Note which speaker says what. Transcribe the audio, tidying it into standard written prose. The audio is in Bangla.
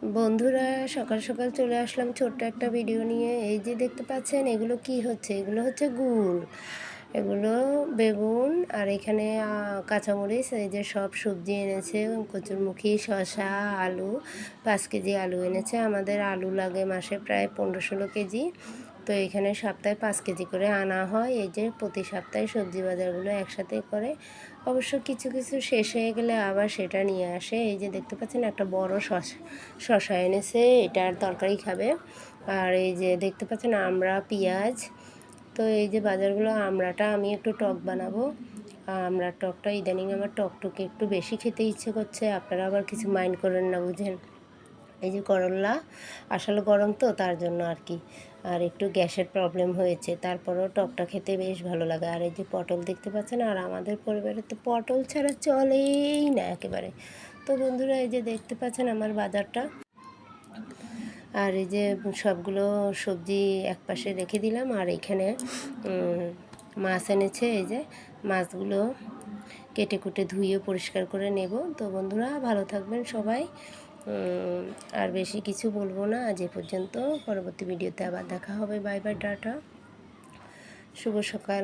Speaker 1: বন্ধুরা, সকাল সকাল চলে আসলাম ছোট্ট একটা ভিডিও নিয়ে। এই যে দেখতে পাচ্ছেন, এগুলো কি হচ্ছে? এগুলো হচ্ছে গুল। এগুলো বেগুন আর এখানে কাঁচামরিচ, এই যে সব সবজি এনেছে। কচুরমুখী, শসা, আলু, 5 কেজি আলু এনেছে। আমাদের আলু লাগে মাসে প্রায় 15-16 কেজি। তো এখানে সপ্তাহে 5 কেজি করে আনা হয়। এই যে প্রতি সপ্তাহে সবজি বাজারগুলো একসাথে করে। অবশ্য কিছু কিছু শেষ হয়ে গেলে আবার সেটা নিয়ে আসে। এই যে দেখতে পাচ্ছেন, একটা বড় শসা এনেছে, এটার তরকারি খাবে। আর এই যে দেখতে পাচ্ছেন আমড়া, পেঁয়াজ। তো এই যে বাজারগুলো, আমড়াটা আমি একটু টক বানাবো। আমড়ার টকটা ইদানিং আমার টকটকে একটু বেশি খেতে ইচ্ছে করছে। আপনারা আবার কিছু মাইন্ড করেন না, বুঝেন। এই যে করল্লা, আসলে গরম তো তার জন্য আর কি। আর একটু গ্যাসের প্রবলেম হয়েছে, তারপরেও টকটা খেতে বেশ ভালো লাগে। আর এই যে পটল দেখতে পাচ্ছেন, আর আমাদের পরিবারে তো পটল ছাড়া চলেই না একেবারে। তো বন্ধুরা, এই যে দেখতে পাচ্ছেন আমার বাজারটা। আর এই যে সবগুলো সবজি একপাশে রেখে দিলাম। আর এখানে মাছ এনেছে। এই যে মাছগুলো কেটে কুটে ধুয়ে পরিষ্কার করে নেব। তো বন্ধুরা, ভালো থাকবেন সবাই। আর বেশি কিছু বলবো না, আজ এ পর্যন্ত। পরবর্তী ভিডিওতে আবার দেখা হবে। বাই বাই, টাটা, শুভ সকাল।